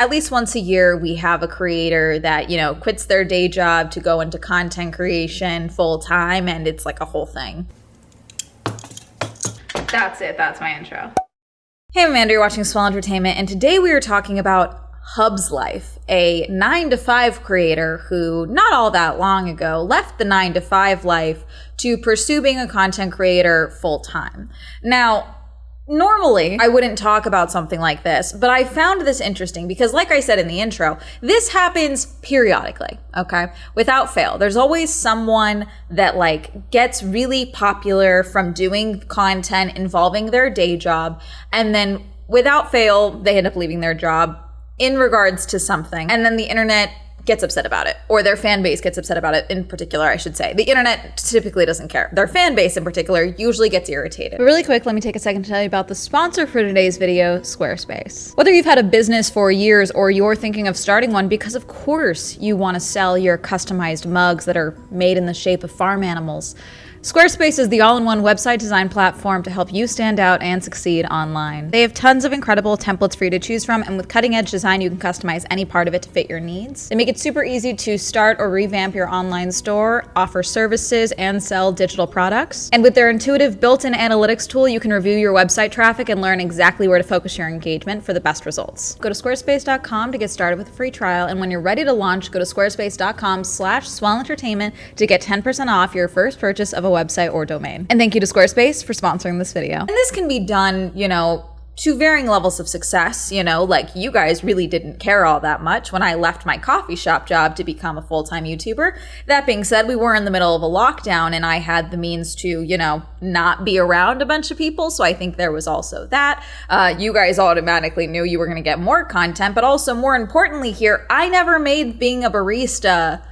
at least once a year, we have a creator that, quits their day job to go into content creation full time, and it's like a whole thing. That's it. That's my intro. Hey, I'm Amanda. You're watching Swell Entertainment, and today we are talking about Hubslife, a 9-to-5 creator who, not all that long ago, left the 9-to-5 life to pursue being a content creator full time. Now, normally, I wouldn't talk about something like this, but I found this interesting because, like I said in the intro, this happens periodically, okay? Without fail. There's always someone that gets really popular from doing content involving their day job, and then without fail, they end up leaving their job in regards to something, and then the internet gets upset about it, or their fan base gets upset about it in particular, I should say. The internet typically doesn't care. Their fan base in particular usually gets irritated. But really quick, let me take a second to tell you about the sponsor for today's video, Squarespace. Whether you've had a business for years or you're thinking of starting one because of course you want to sell your customized mugs that are made in the shape of farm animals, Squarespace is the all-in-one website design platform to help you stand out and succeed online. They have tons of incredible templates for you to choose from, and with cutting-edge design, you can customize any part of it to fit your needs. They make it super easy to start or revamp your online store, offer services, and sell digital products. And with their intuitive built-in analytics tool, you can review your website traffic and learn exactly where to focus your engagement for the best results. Go to squarespace.com to get started with a free trial, and when you're ready to launch, go to squarespace.com/Swell Entertainment to get 10% off your first purchase of a website or domain. And thank you to Squarespace for sponsoring this video. And this can be done, to varying levels of success. Like you guys really didn't care all that much when I left my coffee shop job to become a full-time YouTuber. That being said, we were in the middle of a lockdown and I had the means to, not be around a bunch of people. So I think there was also that. You guys automatically knew you were going to get more content, but also more importantly here, I never made being a barista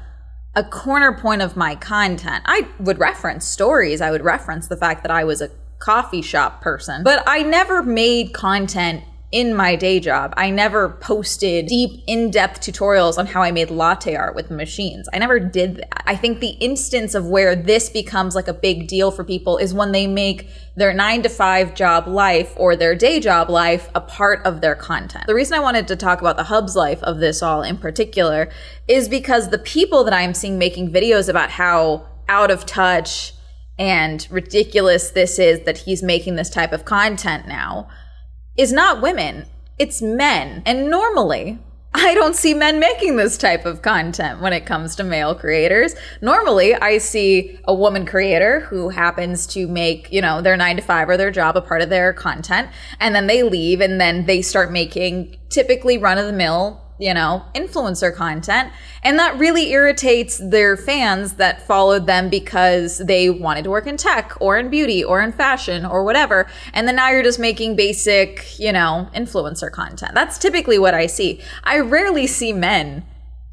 a corner point of my content. I would reference stories. I would reference the fact that I was a coffee shop person, but I never made content in my day job. I never posted deep, in-depth tutorials on how I made latte art with machines. I never did that. I think the instance of where this becomes like a big deal for people is when they make their 9-to-5 job life or their day job life a part of their content. The reason I wanted to talk about the Hubslife of this all in particular is because the people that I'm seeing making videos about how out of touch and ridiculous this is that he's making this type of content now is not women, it's men. And normally, I don't see men making this type of content when it comes to male creators. Normally, I see a woman creator who happens to make, their 9-to-5 or their job a part of their content, and then they leave and then they start making typically run-of-the-mill influencer content. And that really irritates their fans that followed them because they wanted to work in tech or in beauty or in fashion or whatever. And then now you're just making basic, influencer content. That's typically what I see. I rarely see men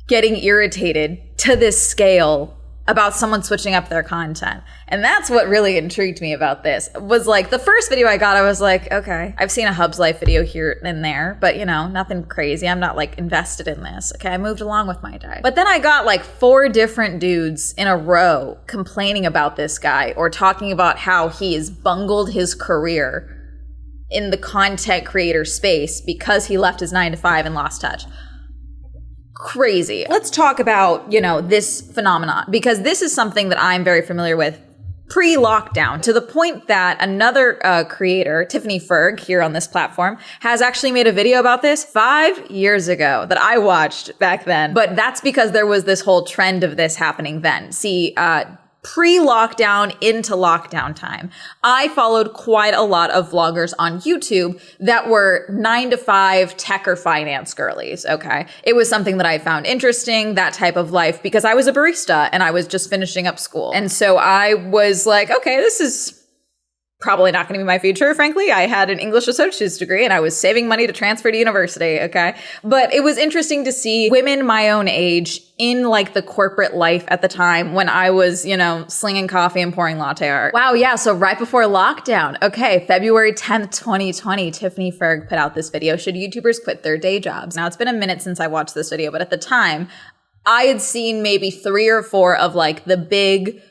getting irritated to this scale about someone switching up their content. And that's what really intrigued me about this. Was the first video I got, I was like, okay, I've seen a Hubslife video here and there, but nothing crazy. I'm not invested in this. Okay, I moved along with my day. But then I got 4 different dudes in a row complaining about this guy or talking about how he has bungled his career in the content creator space because he left his 9-to-5 and lost touch. Crazy. Let's talk about, this phenomenon, because this is something that I'm very familiar with pre-lockdown, to the point that another creator, Tiffany Ferg, here on this platform, has actually made a video about this 5 years ago that I watched back then. But that's because there was this whole trend of this happening then. See, pre-lockdown into lockdown time, I followed quite a lot of vloggers on YouTube that were 9-to-5 tech or finance girlies, okay? It was something that I found interesting, that type of life, because I was a barista and I was just finishing up school. And so I was like, okay, this is probably not going to be my future, frankly. I had an English associate's degree and I was saving money to transfer to university, okay? But it was interesting to see women my own age in the corporate life at the time when I was, slinging coffee and pouring latte art. Wow, yeah, so right before lockdown. Okay, February 10th, 2020, Tiffany Ferg put out this video, Should YouTubers Quit Their Day Jobs? Now, it's been a minute since I watched this video, but at the time, I had seen maybe 3 or 4 of the big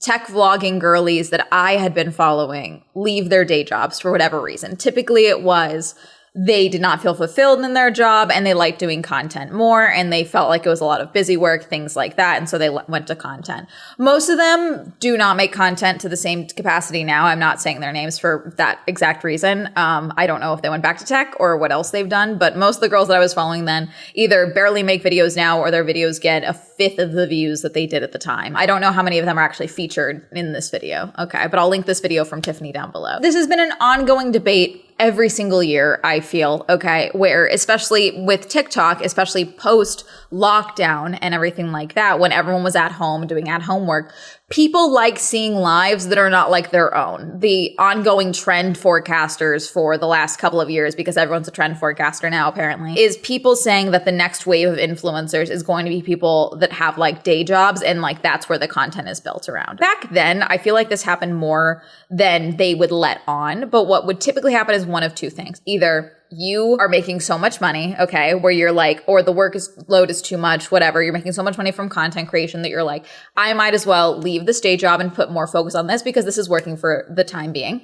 tech vlogging girlies that I had been following leave their day jobs for whatever reason. Typically it was they did not feel fulfilled in their job and they liked doing content more and they felt like it was a lot of busy work, things like that. And so they went to content. Most of them do not make content to the same capacity now. I'm not saying their names for that exact reason. I don't know if they went back to tech or what else they've done, but most of the girls that I was following then either barely make videos now or their videos get a fifth of the views that they did at the time. I don't know how many of them are actually featured in this video. Okay, but I'll link this video from Tiffany down below. This has been an ongoing debate every single year, I feel, okay, where especially with TikTok, especially post lockdown and everything like that, when everyone was at home doing at home work, people like seeing lives that are not like their own. The ongoing trend forecasters for the last couple of years, because everyone's a trend forecaster now apparently, is people saying that the next wave of influencers is going to be people that have like day jobs and like that's where the content is built around. Back then, I feel like this happened more than they would let on, but what would typically happen is one of two things. Either you are making so much money, okay, where you're like, or the load is too much, whatever. You're making so much money from content creation that you're like, I might as well leave this day job and put more focus on this because this is working for the time being.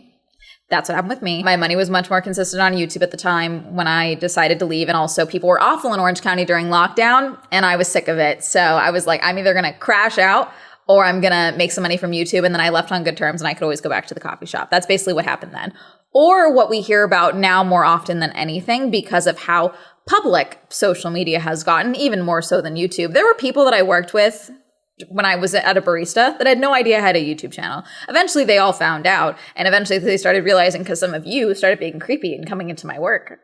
That's what happened with me. My money was much more consistent on YouTube at the time when I decided to leave. And also people were awful in Orange County during lockdown and I was sick of it. So I was like, I'm either going to crash out or I'm going to make some money from YouTube. And then I left on good terms and I could always go back to the coffee shop. That's basically what happened then. Or what we hear about now more often than anything because of how public social media has gotten, even more so than YouTube. There were people that I worked with when I was at a barista that had no idea I had a YouTube channel. Eventually they all found out and eventually they started realizing because some of you started being creepy and coming into my work.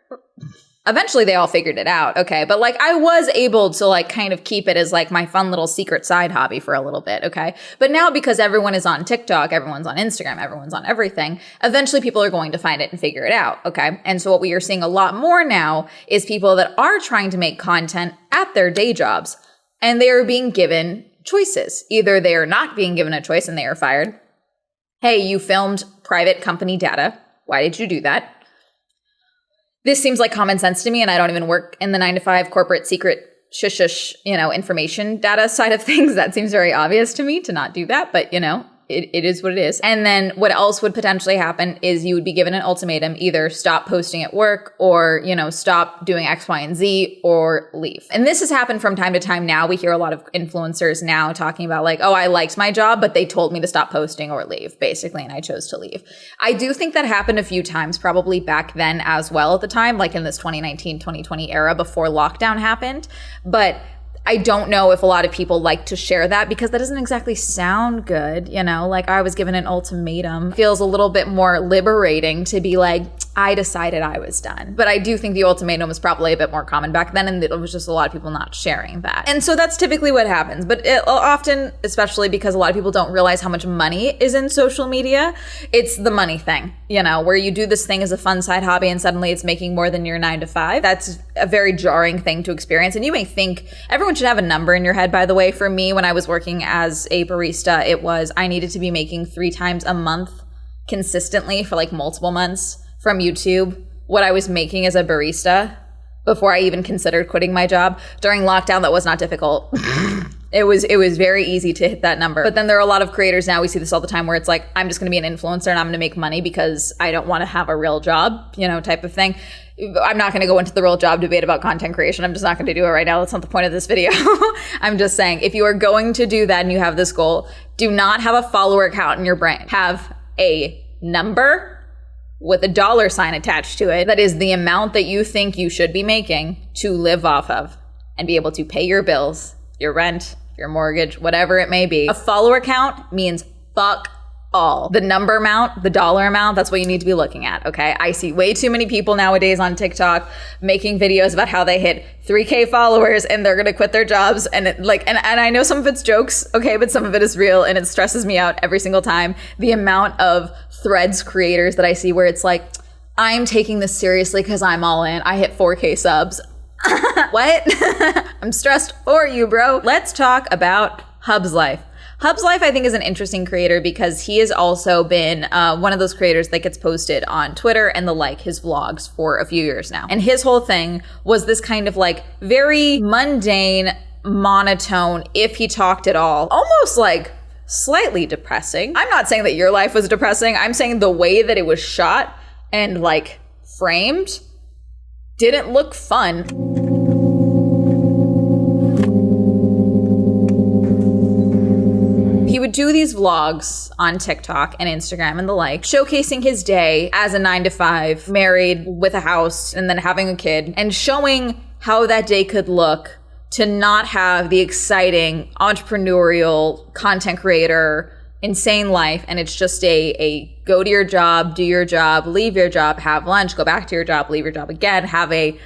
Eventually they all figured it out, okay? But like I was able to like kind of keep it as like my fun little secret side hobby for a little bit, okay? But now because everyone is on TikTok, everyone's on Instagram, everyone's on everything, eventually people are going to find it and figure it out, okay? And so what we are seeing a lot more now is people that are trying to make content at their day jobs and they are being given choices. Either they are not being given a choice and they are fired. Hey, you filmed private company data. Why did you do that? This seems like common sense to me, and I don't even work in the 9-to-5 corporate secret shush, information data side of things. That seems very obvious to me to not do that, but it is what it is. And then what else would potentially happen is you would be given an ultimatum, either stop posting at work or, stop doing X, Y, and Z or leave. And this has happened from time to time now. We hear a lot of influencers now talking about like, oh, I liked my job, but they told me to stop posting or leave, basically, and I chose to leave. I do think that happened a few times, probably back then as well at the time, like in this 2019, 2020 era before lockdown happened. But I don't know if a lot of people like to share that because that doesn't exactly sound good, like I was given an ultimatum. It feels a little bit more liberating to be like, I decided I was done. But I do think the ultimatum was probably a bit more common back then and it was just a lot of people not sharing that. And so that's typically what happens. But often, especially because a lot of people don't realize how much money is in social media, it's the money thing, where you do this thing as a fun side hobby and suddenly it's making more than your 9-to-5. That's a very jarring thing to experience. And you may think everyone should have a number in your head, by the way. For me, when I was working as a barista, it was I needed to be making 3 times a month consistently for like multiple months from YouTube what I was making as a barista before I even considered quitting my job. During lockdown, that was not difficult. It was very easy to hit that number. But then there are a lot of creators now, we see this all the time, where it's like, I'm just going to be an influencer and I'm going to make money because I don't want to have a real job, type of thing. I'm not going to go into the real job debate about content creation. I'm just not going to do it right now. That's not the point of this video. I'm just saying, if you are going to do that and you have this goal, do not have a follower count in your brain. Have a number with a $sign attached to it. That is the amount that you think you should be making to live off of and be able to pay your bills, your rent, your mortgage, whatever it may be. A follower count means fuck all. The number amount, the dollar amount, that's what you need to be looking at, okay? I see way too many people nowadays on TikTok making videos about how they hit 3K followers and they're gonna quit their jobs and I know some of it's jokes, okay, but some of it is real and it stresses me out every single time. The amount of Threads creators that I see where it's like, I'm taking this seriously because I'm all in. I hit 4K subs. What? I'm stressed for you, bro. Let's talk about Hubslife. Hubslife, I think, is an interesting creator because he has also been one of those creators that gets posted on Twitter and his vlogs for a few years now. And his whole thing was this kind of like very mundane, monotone, if he talked at all, almost like slightly depressing. I'm not saying that your life was depressing. I'm saying the way that it was shot and like framed didn't look fun. He would do these vlogs on TikTok and Instagram and the like, showcasing his day as a 9-to-5, married with a house and then having a kid, and showing how that day could look to not have the exciting entrepreneurial content creator insane life, and it's just a go to your job, do your job, leave your job, have lunch, go back to your job, leave your job again, have a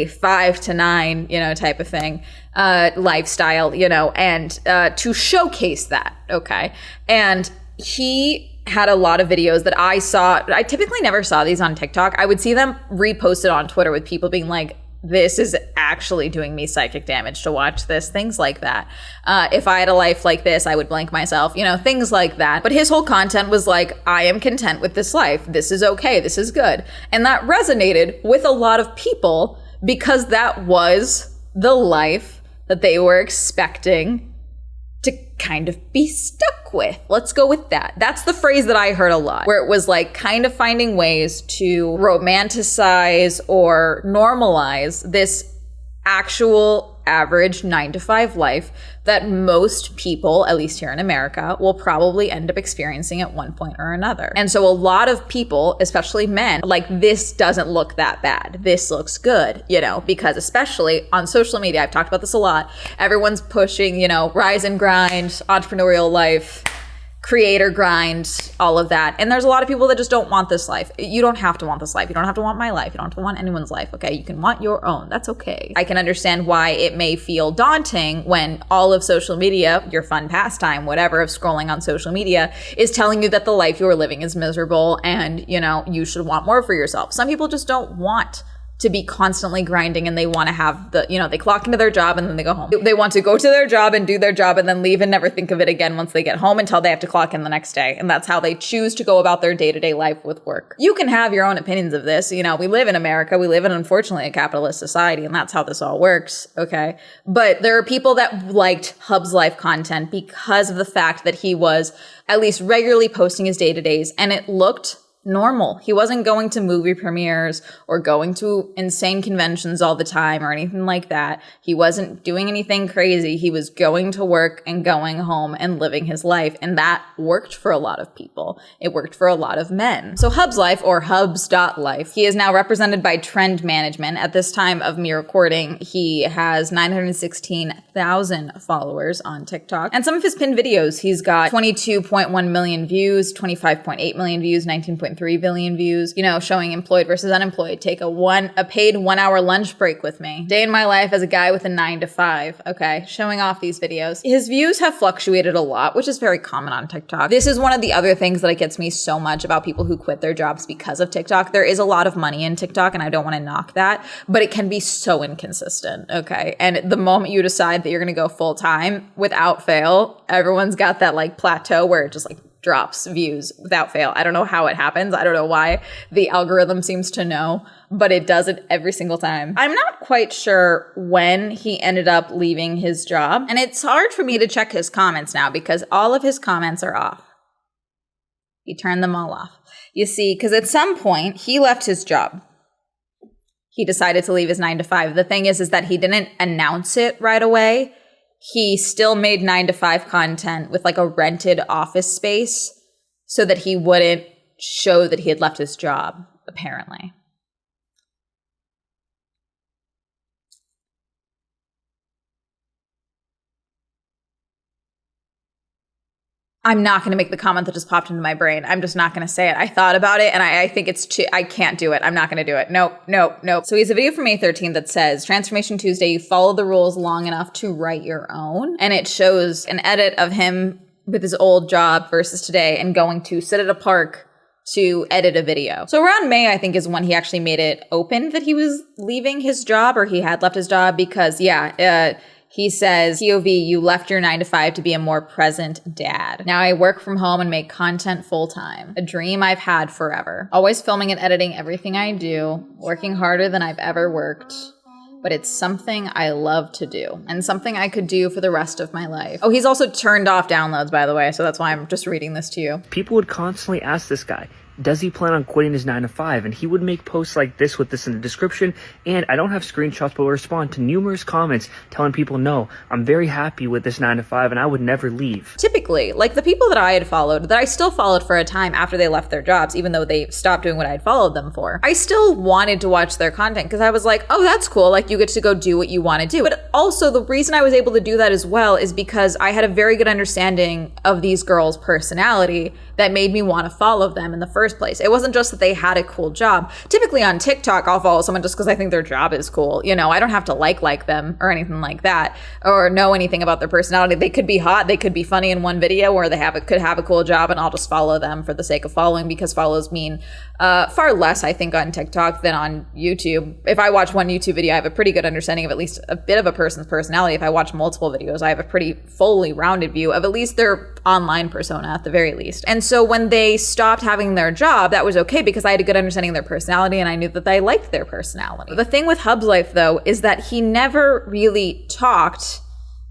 5 to 9, type of thing, lifestyle, and to showcase that, okay? And he had a lot of videos that I saw. I typically never saw these on TikTok. I would see them reposted on Twitter with people being like, this is actually doing me psychic damage to watch this, things like that. If I had a life like this, I would blank myself, things like that. But his whole content was like, I am content with this life. This is okay. This is good. And that resonated with a lot of people because that was the life that they were expecting to kind of be stuck with. Let's go with that. That's the phrase that I heard a lot, where it was like kind of finding ways to romanticize or normalize this actual average 9-to-5 life that most people, at least here in America, will probably end up experiencing at one point or another. And so a lot of people, especially men, like, this doesn't look that bad. This looks good, because especially on social media, I've talked about this a lot. Everyone's pushing, rise and grind, entrepreneurial life, creator grind, all of that. And there's a lot of people that just don't want this life. You don't have to want this life. You don't have to want my life. You don't have to want anyone's life, okay? You can want your own. That's okay. I can understand why it may feel daunting when all of social media, your fun pastime, whatever, of scrolling on social media, is telling you that the life you're living is miserable and, you should want more for yourself. Some people just don't want to be constantly grinding, and they want to have they clock into their job and then they go home. They want to go to their job and do their job and then leave and never think of it again once they get home until they have to clock in the next day. And that's how they choose to go about their day-to-day life with work. You can have your own opinions of this. We live in America. We live in, unfortunately, a capitalist society, and that's how this all works, okay? But there are people that liked Hubslife content because of the fact that he was at least regularly posting his day-to-days, and it looked normal. He wasn't going to movie premieres or going to insane conventions all the time or anything like that. He wasn't doing anything crazy. He was going to work and going home and living his life. And that worked for a lot of people. It worked for a lot of men. So Hubslife, or hubs.life, he is now represented by Trend Management. At this time of me recording, he has 916,000 followers on TikTok. And some of his pinned videos, he's got 22.1 million views, 25.8 million views, 19.3 billion views, showing employed versus unemployed. Take a paid 1 hour lunch break with me. Day in my life as a guy with a 9-to-5. Okay. Showing off these videos. His views have fluctuated a lot, which is very common on TikTok. This is one of the other things that gets me so much about people who quit their jobs because of TikTok. There is a lot of money in TikTok, and I don't want to knock that, but it can be so inconsistent. Okay. And the moment you decide that you're going to go full time, without fail, everyone's got that plateau where it just drops views without fail. I don't know how it happens. I don't know why the algorithm seems to know, but it does it every single time. I'm not quite sure when he ended up leaving his job, and it's hard for me to check his comments now because all of his comments are off. He turned them all off. You see, because at some point he left his job. He decided to leave his 9-to-5. The thing is that he didn't announce it right away. He still made 9-to-5 content with a rented office space so that he wouldn't show that he had left his job, apparently. I'm not going to make the comment that just popped into my brain. I'm just not going to say it. I thought about it, and I think it's too, I can't do it. I'm not going to do it. Nope. So he has a video from May 13th that says, Transformation Tuesday, you follow the rules long enough to write your own. And it shows an edit of him with his old job versus today and going to sit at a park to edit a video. So around May, I think, is when he actually made it open that he was leaving his job, or he had left his job, because he says, POV, you left your 9-to-5 to be a more present dad. Now I work from home and make content full time. A dream I've had forever. Always filming and editing everything I do. Working harder than I've ever worked. But it's something I love to do. And something I could do for the rest of my life. Oh, he's also turned off downloads, by the way. So that's why I'm just reading this to you. People would constantly ask this guy, does he plan on quitting his 9 to 5? And he would make posts like this with this in the description. And I don't have screenshots, but will respond to numerous comments telling people, no, I'm very happy with this 9 to 5 and I would never leave. Typically, like the people that I had followed, that I still followed for a time after they left their jobs, even though they stopped doing what I'd followed them for, I still wanted to watch their content because I was like, oh, that's cool. Like you get to go do what you want to do. But also the reason I was able to do that as well is because I had a very good understanding of these girls' personality that made me want to follow them in the first place. It wasn't just that they had a cool job. Typically on TikTok, I'll follow someone just because I think their job is cool. You know, I don't have to like them or anything like that or know anything about their personality. They could be hot, they could be funny in one video, or they could have a cool job, and I'll just follow them for the sake of following because follows mean far less, I think, on TikTok than on YouTube. If I watch one YouTube video, I have a pretty good understanding of at least a bit of a person's personality. If I watch multiple videos, I have a pretty fully rounded view of at least their online persona at the very least. And so when they stopped having their job, that was okay because I had a good understanding of their personality and I knew that they liked their personality. The thing with Hubslife, though, is that he never really talked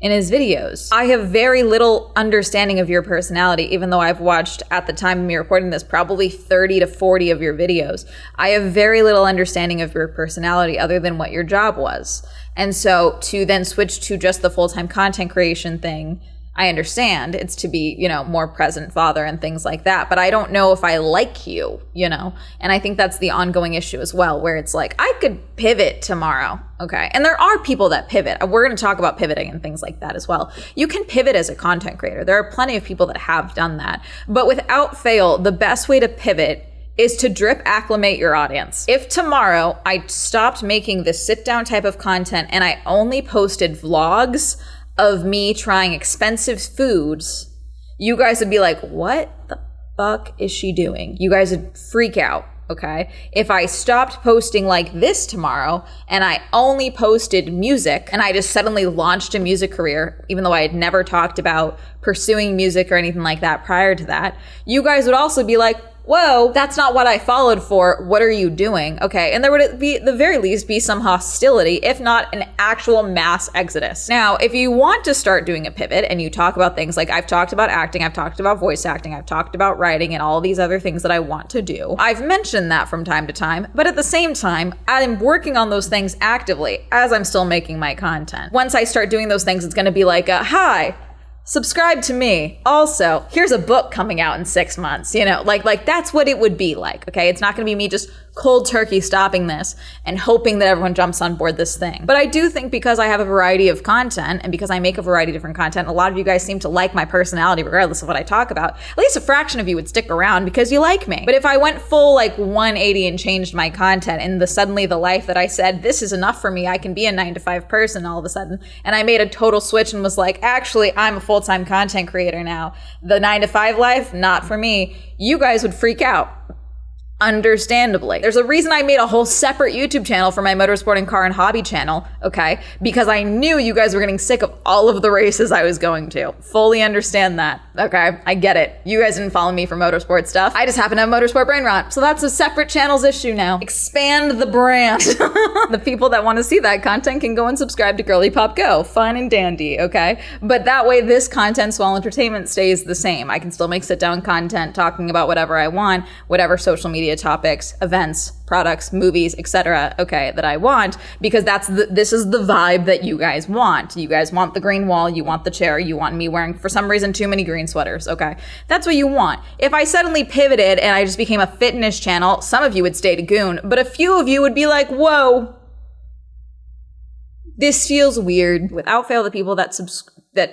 in his videos. I have very little understanding of your personality, even though I've watched, at the time of me recording this, probably 30 to 40 of your videos. I have very little understanding of your personality other than what your job was. And so to then switch to just the full-time content creation thing, I understand it's to be, you know, more present father and things like that, but I don't know if I like you, you know? And I think that's the ongoing issue as well, where it's like, I could pivot tomorrow, okay? And there are people that pivot. We're going to talk about pivoting and things like that as well. You can pivot as a content creator. There are plenty of people that have done that. But without fail, the best way to pivot is to drip acclimate your audience. If tomorrow I stopped making this sit down type of content and I only posted vlogs of me trying expensive foods, you guys would be like, what the fuck is she doing? You guys would freak out, okay? If I stopped posting like this tomorrow and I only posted music and I just suddenly launched a music career, even though I had never talked about pursuing music or anything like that prior to that, you guys would also be like, whoa, that's not what I followed for. What are you doing? Okay. And there would be, at the very least, be some hostility, if not an actual mass exodus. Now, if you want to start doing a pivot and you talk about things like I've talked about acting, I've talked about voice acting, I've talked about writing and all these other things that I want to do, I've mentioned that from time to time, but at the same time, I'm working on those things actively as I'm still making my content. Once I start doing those things, it's going to be like, hi, subscribe to me. Also, here's a book coming out in 6 months, you know, like that's what it would be like. Okay. It's not going to be me just cold turkey stopping this and hoping that everyone jumps on board this thing. But I do think because I have a variety of content and because I make a variety of different content, a lot of you guys seem to like my personality regardless of what I talk about. At least a fraction of you would stick around because you like me. But if I went full like 180 and changed my content and suddenly the life that I said, this is enough for me, I can be a 9 to 5 person all of a sudden, and I made a total switch and was like, actually, I'm a full-time content creator now. The 9 to 5 life, not for me. You guys would freak out. Understandably. There's a reason I made a whole separate YouTube channel for my motorsport and car and hobby channel, okay? Because I knew you guys were getting sick of all of the races I was going to. Fully understand that, okay? I get it. You guys didn't follow me for motorsport stuff. I just happen to have motorsport brain rot. So that's a separate channel's issue now. Expand the brand. The people that want to see that content can go and subscribe to Girly Pop Go. Fun and dandy, okay? But that way this content, Swell Entertainment, stays the same. I can still make sit-down content talking about whatever I want, whatever social media topics, events, products, movies, etc. okay, that I want, because this is the vibe that you guys want. You guys want the green wall, you want the chair, you want me wearing, for some reason, too many green sweaters, okay? That's what you want. If I suddenly pivoted and I just became a fitness channel, some of you would stay to goon, but a few of you would be like, whoa, this feels weird. Without fail, the people that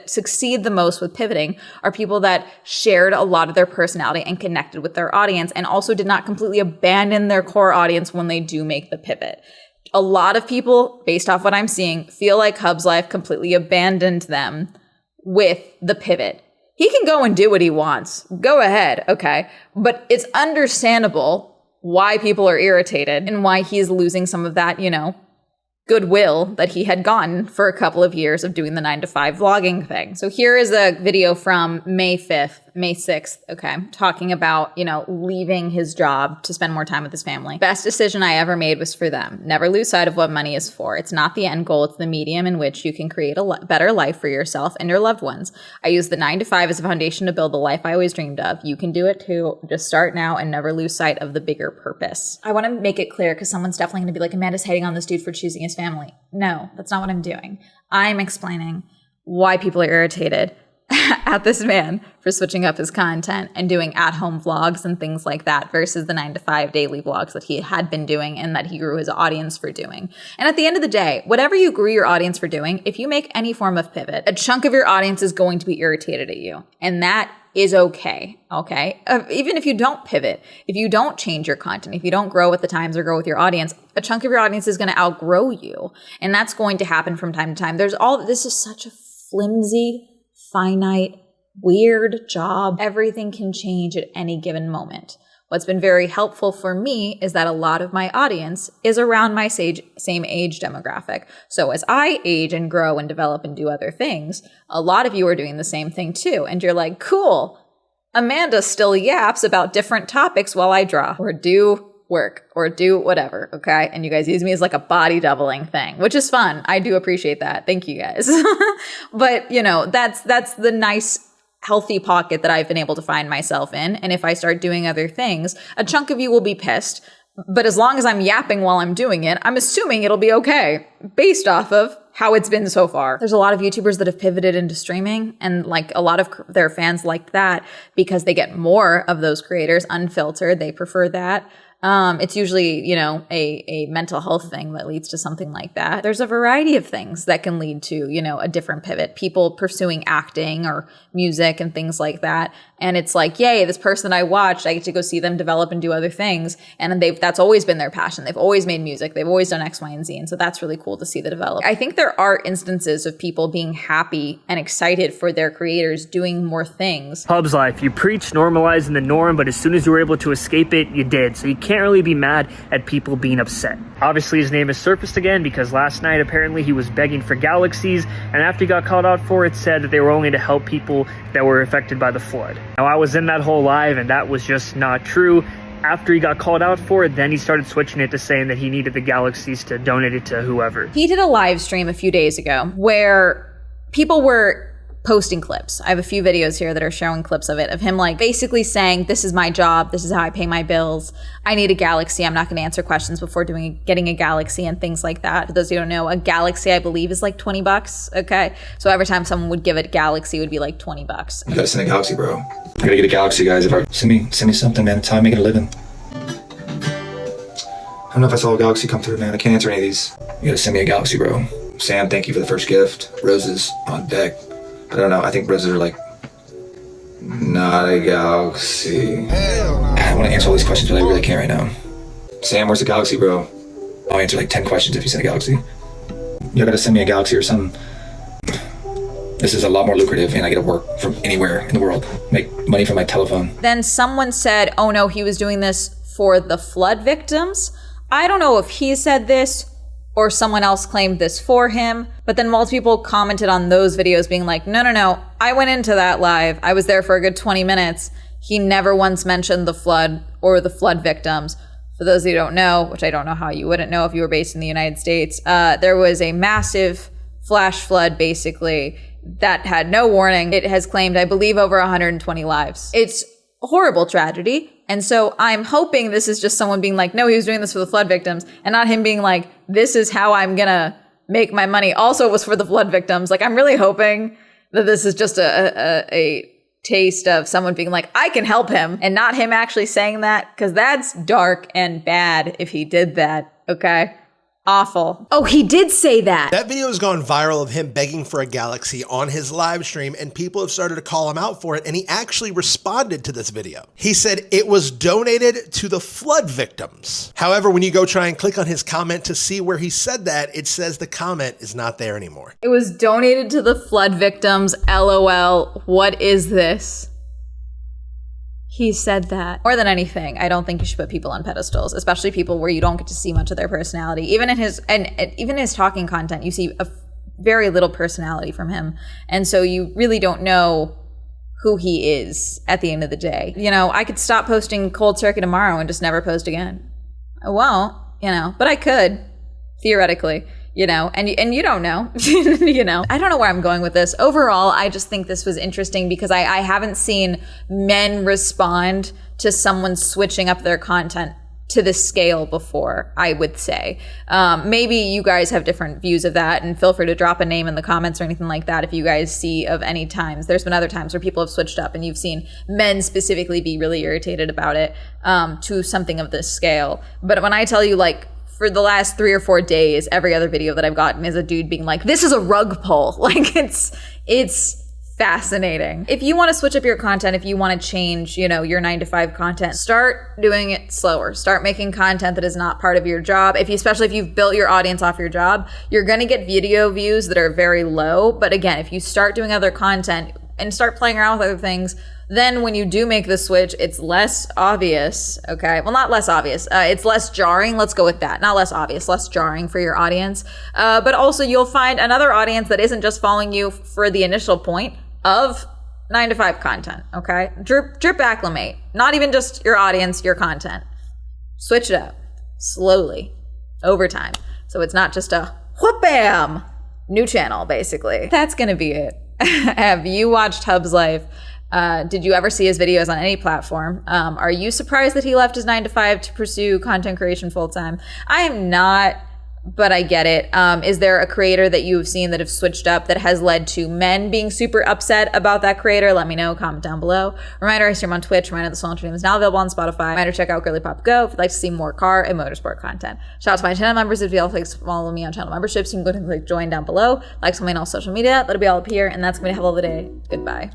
succeed the most with pivoting are people that shared a lot of their personality and connected with their audience and also did not completely abandon their core audience when they do make the pivot. A lot of people, based off what I'm seeing, feel like Hubslife completely abandoned them with the pivot. He can go and do what he wants. Go ahead, okay? But it's understandable why people are irritated and why he's losing some of that, you know, goodwill that he had gotten for a couple of years of doing the 9 to 5 vlogging thing. So here is a video from May 5th May 6th, okay, talking about, leaving his job to spend more time with his family. Best decision I ever made was for them. Never lose sight of what money is for. It's not the end goal. It's the medium in which you can create a better life for yourself and your loved ones. I use the 9 to 5 as a foundation to build the life I always dreamed of. You can do it too. Just start now and never lose sight of the bigger purpose. I want to make it clear because someone's definitely going to be like, Amanda's hating on this dude for choosing his family. No, that's not what I'm doing. I'm explaining why people are irritated at this man for switching up his content and doing at-home vlogs and things like that versus the 9 to 5 daily vlogs that he had been doing and that he grew his audience for doing. And at the end of the day, whatever you grew your audience for doing, if you make any form of pivot, a chunk of your audience is going to be irritated at you. And that is okay. Even if you don't pivot, if you don't change your content, if you don't grow with the times or grow with your audience, a chunk of your audience is going to outgrow you. And that's going to happen from time to time. This is such a flimsy, finite, weird job. Everything can change at any given moment. What's been very helpful for me is that a lot of my audience is around my same age demographic. So as I age and grow and develop and do other things, a lot of you are doing the same thing too. And you're like, cool, Amanda still yaps about different topics while I draw or do work or do whatever, okay? And you guys use me as like a body doubling thing, which is fun. I do appreciate that. Thank you guys. But, that's the nice, healthy pocket that I've been able to find myself in. And if I start doing other things, a chunk of you will be pissed. But as long as I'm yapping while I'm doing it, I'm assuming it'll be okay based off of how it's been so far. There's a lot of YouTubers that have pivoted into streaming, and like a lot of their fans liked that because they get more of those creators unfiltered. They prefer that. It's usually, a mental health thing that leads to something like that. There's a variety of things that can lead to, a different pivot. People pursuing acting or music and things like that. And it's like, yay, this person I watched, I get to go see them develop and do other things. And that's always been their passion. They've always made music. They've always done X, Y, and Z. And so that's really cool to see the develop. I think there are instances of people being happy and excited for their creators doing more things. Hubslife, you preach normalizing the norm, but as soon as you were able to escape it, you did. So you can't really be mad at people being upset. Obviously, his name has surfaced again because last night, apparently, he was begging for galaxies. And after he got called out for it, said that they were only to help people that were affected by the flood. Now, I was in that whole live, and that was just not true. After he got called out for it, then he started switching it to saying that he needed the galaxies to donate it to whoever. He did a live stream a few days ago where people were posting clips. I have a few videos here that are showing clips of it, of him like basically saying, this is my job, this is how I pay my bills, I need a galaxy, I'm not going to answer questions before getting a galaxy and things like that. For those who don't know, a galaxy I believe is like $20, okay? So every time someone would give it a galaxy, it would be like $20. You gotta send a galaxy, bro. I gotta get a galaxy, guys. Send me something, man. That's how I'm making a living. I don't know if I saw a galaxy come through, man. I can't answer any of these. You gotta send me a galaxy, bro. Sam, thank you for the first gift. Roses on deck. I don't know. I think roses are like not a galaxy. God, I want to answer all these questions, but I really can't right now. Sam, where's the galaxy, bro? I'll answer like 10 questions if you send a galaxy. You gotta send me a galaxy or something. This is a lot more lucrative, and I get to work from anywhere in the world. Make money from my telephone. Then someone said, oh no, he was doing this for the flood victims. I don't know if he said this or someone else claimed this for him. But then multiple people commented on those videos being like, no, I went into that live. I was there for a good 20 minutes. He never once mentioned the flood or the flood victims. For those who don't know, which I don't know how you wouldn't know if you were based in the United States, there was a massive flash flood basically that had no warning. It has claimed, I believe, over 120 lives. It's a horrible tragedy. And so I'm hoping this is just someone being like, no, he was doing this for the flood victims, and not him being like, this is how I'm gonna make my money. Also, it was for the flood victims. Like, I'm really hoping that this is just a taste of someone being like, I can help him, and not him actually saying that, because that's dark and bad if he did that, okay? Awful. Oh, he did say that. That video has gone viral of him begging for a galaxy on his live stream, and people have started to call him out for it, and he actually responded to this video. He said it was donated to the flood victims. However, when you go try and click on his comment to see where he said that, it says the comment is not there anymore. It was donated to the flood victims. LOL. What is this? He said that. More than anything, I don't think you should put people on pedestals, especially people where you don't get to see much of their personality. Even in his talking content, you see a very little personality from him. And so you really don't know who he is at the end of the day. You know, I could stop posting cold turkey tomorrow and just never post again. I won't, you know, but I could, theoretically, you know, and you don't know, you know. I don't know where I'm going with this. Overall, I just think this was interesting because I haven't seen men respond to someone switching up their content to this scale before, I would say. Maybe you guys have different views of that, and feel free to drop a name in the comments or anything like that if you guys see of any times. There's been other times where people have switched up and you've seen men specifically be really irritated about it to something of this scale. But when I tell you, like, for the last 3 or 4 days, every other video that I've gotten is a dude being like, this is a rug pull. Like, it's fascinating. If you want to switch up your content, if you want to change, you know, your 9 to 5 content, start doing it slower. Start making content that is not part of your job. Especially if you've built your audience off your job, you're going to get video views that are very low. But again, if you start doing other content and start playing around with other things, then when you do make the switch, it's less obvious, okay? Well, not less obvious. It's less jarring. Let's go with that. Not less obvious, less jarring for your audience. But also you'll find another audience that isn't just following you for the initial point of 9 to 5 content, okay? Drip acclimate. Not even just your audience, your content. Switch it up slowly over time. So it's not just a whoop bam new channel, basically. That's gonna be it. Have you watched Hubslife? Did you ever see his videos on any platform? Are you surprised that he left his 9 to 5 to pursue content creation full time? I am not, but I get it. Is there a creator that you've seen that have switched up that has led to men being super upset about that creator? Let me know. Comment down below. Reminder, I stream on Twitch. Reminder, the Swell Entertainment is now available on Spotify. Reminder, check out Girly Pop Go if you'd like to see more car and motorsport content. Shout out to my channel members. If you'd like to follow me on channel memberships, you can go ahead and click join down below. Like something on all social media. That'll be all up here. And that's going to have all the day. Goodbye.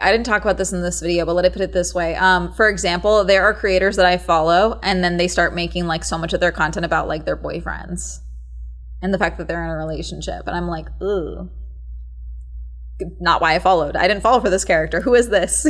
I didn't talk about this in this video, but let me put it this way. For example, there are creators that I follow and then they start making like so much of their content about like their boyfriends and the fact that they're in a relationship. And I'm like, ooh, not why I followed. I didn't follow for this character. Who is this?